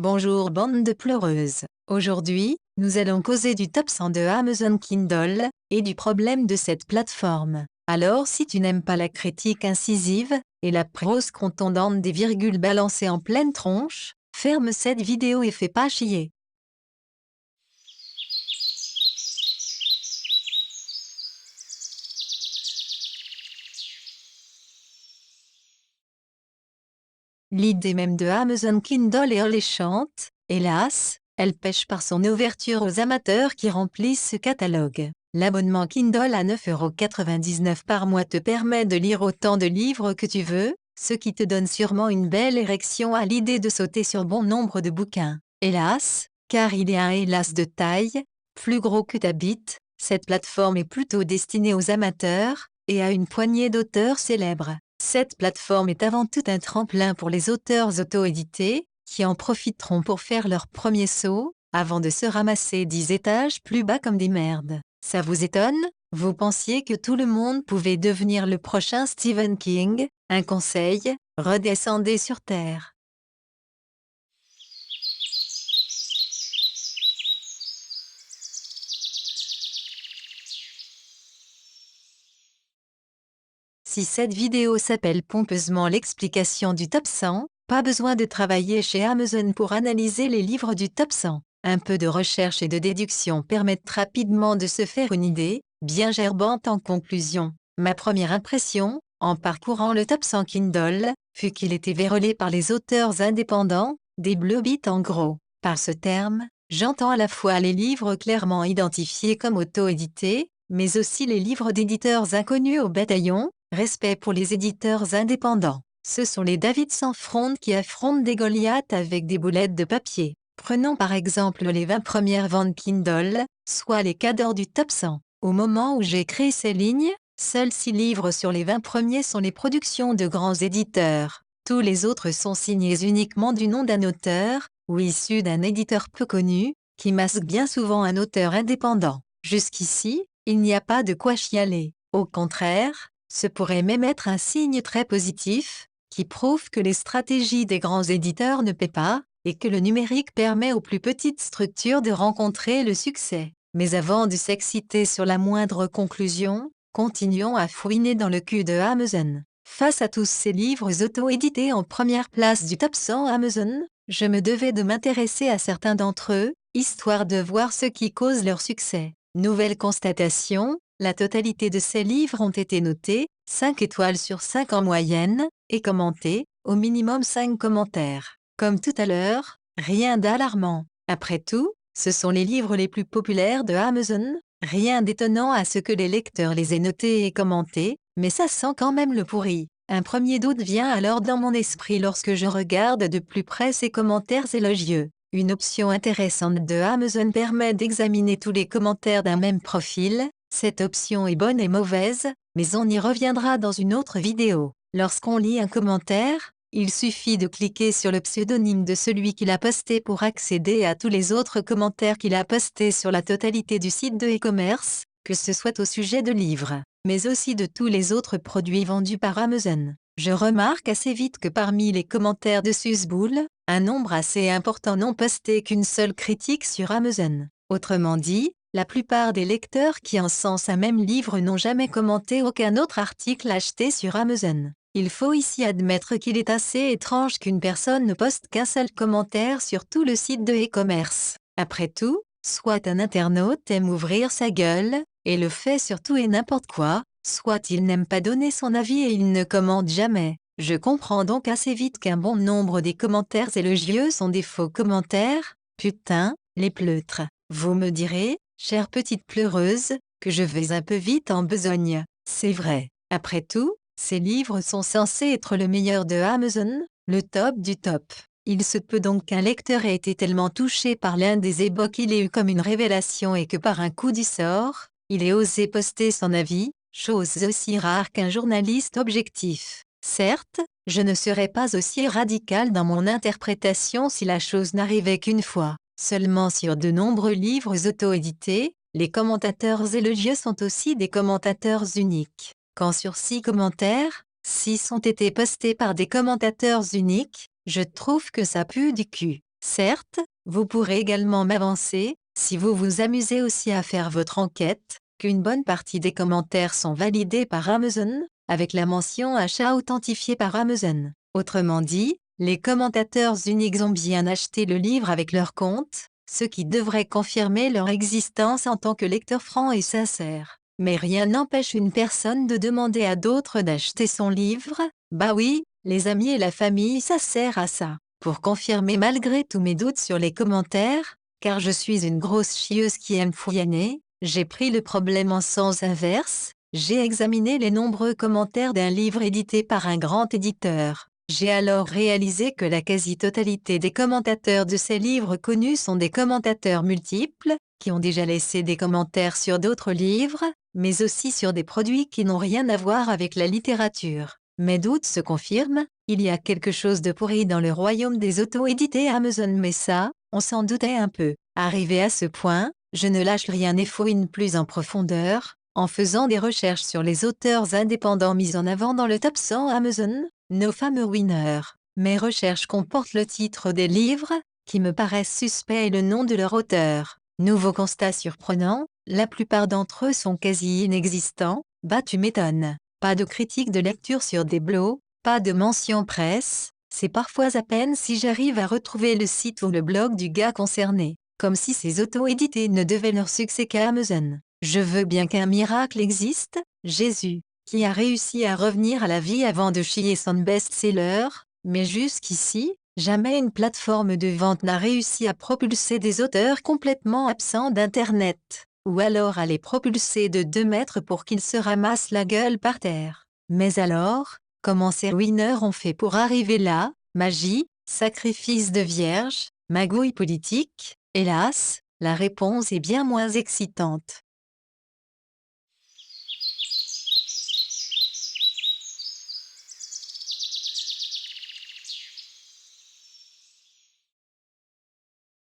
Bonjour bande de pleureuses. Aujourd'hui, nous allons causer du top 100 de Amazon Kindle, et du problème de cette plateforme. Alors si tu n'aimes pas la critique incisive, et la prose contondante des virgules balancées en pleine tronche, ferme cette vidéo et fais pas chier. L'idée même de Amazon Kindle est alléchante, hélas, elle pèche par son ouverture aux amateurs qui remplissent ce catalogue. L'abonnement Kindle à 9,99 € par mois te permet de lire autant de livres que tu veux, ce qui te donne sûrement une belle érection à l'idée de sauter sur bon nombre de bouquins. Hélas, car il y a un hélas de taille, plus gros que ta bite, cette plateforme est plutôt destinée aux amateurs, et à une poignée d'auteurs célèbres. Cette plateforme est avant tout un tremplin pour les auteurs auto-édités, qui en profiteront pour faire leur premier saut, avant de se ramasser 10 étages plus bas comme des merdes. Ça vous étonne? Vous pensiez que tout le monde pouvait devenir le prochain Stephen King? Un conseil, redescendez sur Terre. Si cette vidéo s'appelle pompeusement l'explication du top 100, pas besoin de travailler chez Amazon pour analyser les livres du top 100. Un peu de recherche et de déduction permettent rapidement de se faire une idée, bien gerbante en conclusion. Ma première impression, en parcourant le top 100 Kindle, fut qu'il était vérolé par les auteurs indépendants, des bleu bits en gros. Par ce terme, j'entends à la fois les livres clairement identifiés comme auto-édités, mais aussi les livres d'éditeurs inconnus au bataillon. Respect pour les éditeurs indépendants. Ce sont les David sans fronde qui affrontent des Goliaths avec des boulettes de papier. Prenons par exemple les 20 premières ventes Kindle, soit les cadors du top 100. Au moment où j'ai créé ces lignes, seuls 6 livres sur les 20 premiers sont les productions de grands éditeurs. Tous les autres sont signés uniquement du nom d'un auteur, ou issus d'un éditeur peu connu, qui masque bien souvent un auteur indépendant. Jusqu'ici, il n'y a pas de quoi chialer. Au contraire, ce pourrait même être un signe très positif, qui prouve que les stratégies des grands éditeurs ne paient pas, et que le numérique permet aux plus petites structures de rencontrer le succès. Mais avant de s'exciter sur la moindre conclusion, continuons à fouiner dans le cul de Amazon. Face à tous ces livres auto-édités en première place du top 100 Amazon, je me devais de m'intéresser à certains d'entre eux, histoire de voir ce qui cause leur succès. Nouvelle constatation, la totalité de ces livres ont été notés, 5 étoiles sur 5 en moyenne, et commentés, au minimum 5 commentaires. Comme tout à l'heure, rien d'alarmant. Après tout, ce sont les livres les plus populaires de Amazon, rien d'étonnant à ce que les lecteurs les aient notés et commentés, mais ça sent quand même le pourri. Un premier doute vient alors dans mon esprit lorsque je regarde de plus près ces commentaires élogieux. Une option intéressante de Amazon permet d'examiner tous les commentaires d'un même profil. Cette option est bonne et mauvaise, mais on y reviendra dans une autre vidéo. Lorsqu'on lit un commentaire, il suffit de cliquer sur le pseudonyme de celui qui l'a posté pour accéder à tous les autres commentaires qu'il a postés sur la totalité du site de e-commerce, que ce soit au sujet de livres, mais aussi de tous les autres produits vendus par Amazon. Je remarque assez vite que parmi les commentaires de Susboul, un nombre assez important n'ont posté qu'une seule critique sur Amazon. Autrement dit, la plupart des lecteurs qui encensent un même livre n'ont jamais commenté aucun autre article acheté sur Amazon. Il faut ici admettre qu'il est assez étrange qu'une personne ne poste qu'un seul commentaire sur tout le site de e-commerce. Après tout, soit un internaute aime ouvrir sa gueule, et le fait sur tout et n'importe quoi, soit il n'aime pas donner son avis et il ne commente jamais. Je comprends donc assez vite qu'un bon nombre des commentaires élogieux sont des faux commentaires. Putain, les pleutres. Vous me direz, chère petite pleureuse, que je vais un peu vite en besogne. C'est vrai. Après tout, ces livres sont censés être le meilleur de Amazon, le top du top. Il se peut donc qu'un lecteur ait été tellement touché par l'un des e-books qu'il ait eu comme une révélation et que par un coup du sort, il ait osé poster son avis, chose aussi rare qu'un journaliste objectif. Certes, je ne serais pas aussi radical dans mon interprétation si la chose n'arrivait qu'une fois. Seulement sur de nombreux livres auto-édités, les commentateurs élogieux sont aussi des commentateurs uniques. Quand sur 6 commentaires, 6 ont été postés par des commentateurs uniques, je trouve que ça pue du cul. Certes, vous pourrez également m'avancer, si vous vous amusez aussi à faire votre enquête, qu'une bonne partie des commentaires sont validés par Amazon, avec la mention achat authentifié par Amazon. Autrement dit, les commentateurs uniques ont bien acheté le livre avec leur compte, ce qui devrait confirmer leur existence en tant que lecteur franc et sincère. Mais rien n'empêche une personne de demander à d'autres d'acheter son livre. Bah oui, les amis et la famille, ça sert à ça. Pour confirmer malgré tous mes doutes sur les commentaires, car je suis une grosse chieuse qui aime fouillonner, j'ai pris le problème en sens inverse, j'ai examiné les nombreux commentaires d'un livre édité par un grand éditeur. J'ai alors réalisé que la quasi-totalité des commentateurs de ces livres connus sont des commentateurs multiples, qui ont déjà laissé des commentaires sur d'autres livres, mais aussi sur des produits qui n'ont rien à voir avec la littérature. Mes doutes se confirment, il y a quelque chose de pourri dans le royaume des auto-édités Amazon, mais ça, on s'en doutait un peu. Arrivé à ce point, je ne lâche rien et fouine plus en profondeur, en faisant des recherches sur les auteurs indépendants mis en avant dans le top 100 Amazon, nos fameux winners. Mes recherches comportent le titre des livres, qui me paraissent suspects et le nom de leur auteur. Nouveau constat surprenant, la plupart d'entre eux sont quasi inexistants. Bah tu m'étonnes. Pas de critique de lecture sur des blogs, pas de mention presse, c'est parfois à peine si j'arrive à retrouver le site ou le blog du gars concerné, comme si ces auto-édités ne devaient leur succès qu'à Amazon. Je veux bien qu'un miracle existe, Jésus, qui a réussi à revenir à la vie avant de chier son best-seller, mais jusqu'ici, jamais une plateforme de vente n'a réussi à propulser des auteurs complètement absents d'Internet, ou alors à les propulser de 2 mètres pour qu'ils se ramassent la gueule par terre. Mais alors, comment ces winners ont fait pour arriver là? Magie, sacrifice de vierge, magouille politique? Hélas, la réponse est bien moins excitante.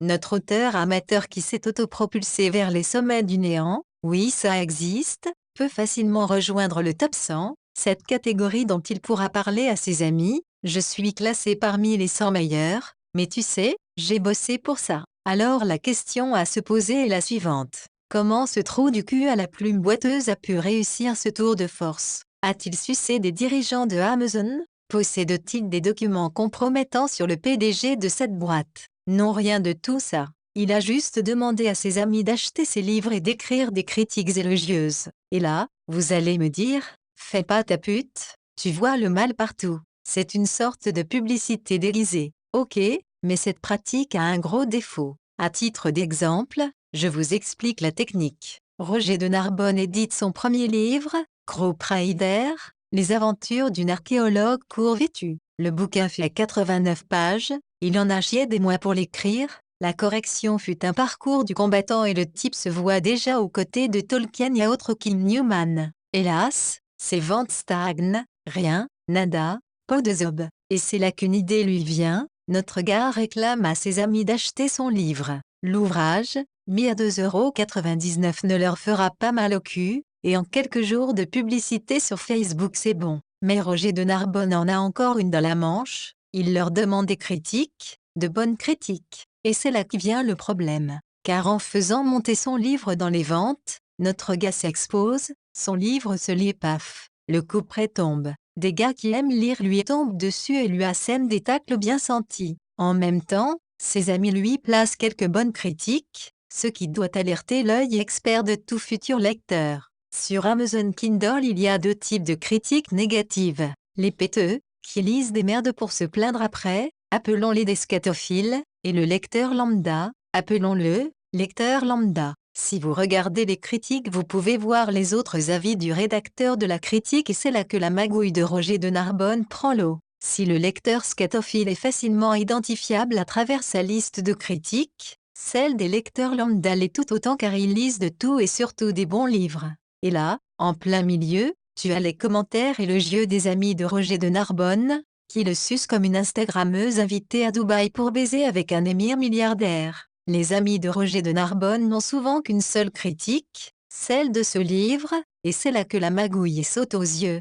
Notre auteur amateur qui s'est autopropulsé vers les sommets du néant, oui ça existe, peut facilement rejoindre le top 100, cette catégorie dont il pourra parler à ses amis. Je suis classé parmi les 100 meilleurs, mais tu sais, j'ai bossé pour ça. Alors la question à se poser est la suivante. Comment ce trou du cul à la plume boiteuse a pu réussir ce tour de force? A-t-il sucé des dirigeants de Amazon? Possède-t-il des documents compromettants sur le PDG de cette boîte? Non, rien de tout ça. Il a juste demandé à ses amis d'acheter ses livres et d'écrire des critiques élogieuses. Et là, vous allez me dire, fais pas ta pute, tu vois le mal partout. C'est une sorte de publicité déguisée. Ok, mais cette pratique a un gros défaut. À titre d'exemple, je vous explique la technique. Roger de Narbonne édite son premier livre, Gros Rider, Les aventures d'une archéologue court vêtue. Le bouquin fait 89 pages, il en a chié des mois pour l'écrire, la correction fut un parcours du combattant et le type se voit déjà aux côtés de Tolkien et autres Kim Newman. Hélas, ses ventes stagnent, rien, nada, pas de zob. Et c'est là qu'une idée lui vient, notre gars réclame à ses amis d'acheter son livre. L'ouvrage, mis à 2,99 € ne leur fera pas mal au cul, et en quelques jours de publicité sur Facebook c'est bon. Mais Roger de Narbonne en a encore une dans la manche, il leur demande des critiques, de bonnes critiques. Et c'est là que vient le problème. Car en faisant monter son livre dans les ventes, notre gars s'expose, son livre se lit paf. Le couperet tombe. Des gars qui aiment lire lui tombent dessus et lui assènent des tacles bien sentis. En même temps, ses amis lui placent quelques bonnes critiques, ce qui doit alerter l'œil expert de tout futur lecteur. Sur Amazon Kindle, il y a 2 types de critiques négatives. Les péteux, qui lisent des merdes pour se plaindre après, appelons-les des scatophiles, et le lecteur lambda, appelons-le lecteur lambda. Si vous regardez les critiques, vous pouvez voir les autres avis du rédacteur de la critique et c'est là que la magouille de Roger de Narbonne prend l'eau. Si le lecteur scatophile est facilement identifiable à travers sa liste de critiques, celle des lecteurs lambda l'est tout autant car ils lisent de tout et surtout des bons livres. Et là, en plein milieu, tu as les commentaires élogieux des amis de Roger de Narbonne, qui le sucent comme une Instagrammeuse invitée à Dubaï pour baiser avec un émir milliardaire. Les amis de Roger de Narbonne n'ont souvent qu'une seule critique, celle de ce livre, et c'est là que la magouille saute aux yeux.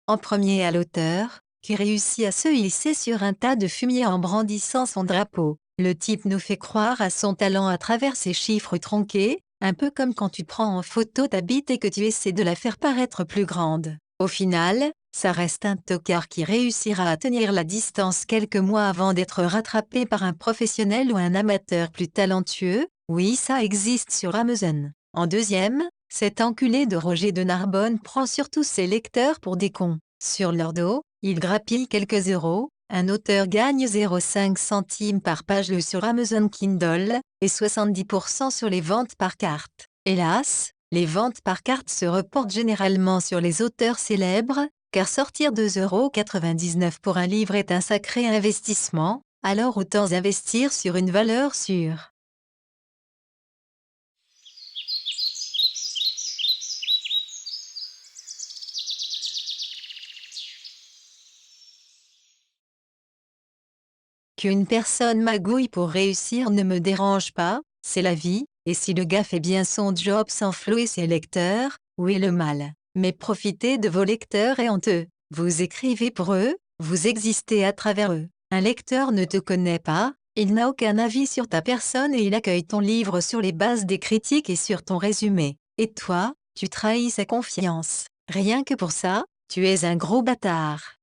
En premier à l'auteur, qui réussit à se hisser sur un tas de fumier en brandissant son drapeau. Le type nous fait croire à son talent à travers ses chiffres tronqués, un peu comme quand tu prends en photo ta bite et que tu essaies de la faire paraître plus grande. Au final, ça reste un tocard qui réussira à tenir la distance quelques mois avant d'être rattrapé par un professionnel ou un amateur plus talentueux. Oui, ça existe sur Amazon. En deuxième, cet enculé de Roger de Narbonne prend surtout ses lecteurs pour des cons. Sur leur dos, il grappille quelques euros. Un auteur gagne 0,5 centimes par page sur Amazon Kindle, et 70% sur les ventes par carte. Hélas, les ventes par carte se reportent généralement sur les auteurs célèbres, car sortir 2,99 € pour un livre est un sacré investissement, alors autant investir sur une valeur sûre. Qu'une personne magouille pour réussir ne me dérange pas, c'est la vie, et si le gars fait bien son job sans flouer ses lecteurs, où est le mal? Mais profitez de vos lecteurs et honteux. Vous écrivez pour eux, vous existez à travers eux. Un lecteur ne te connaît pas, il n'a aucun avis sur ta personne et il accueille ton livre sur les bases des critiques et sur ton résumé. Et toi, tu trahis sa confiance. Rien que pour ça, tu es un gros bâtard.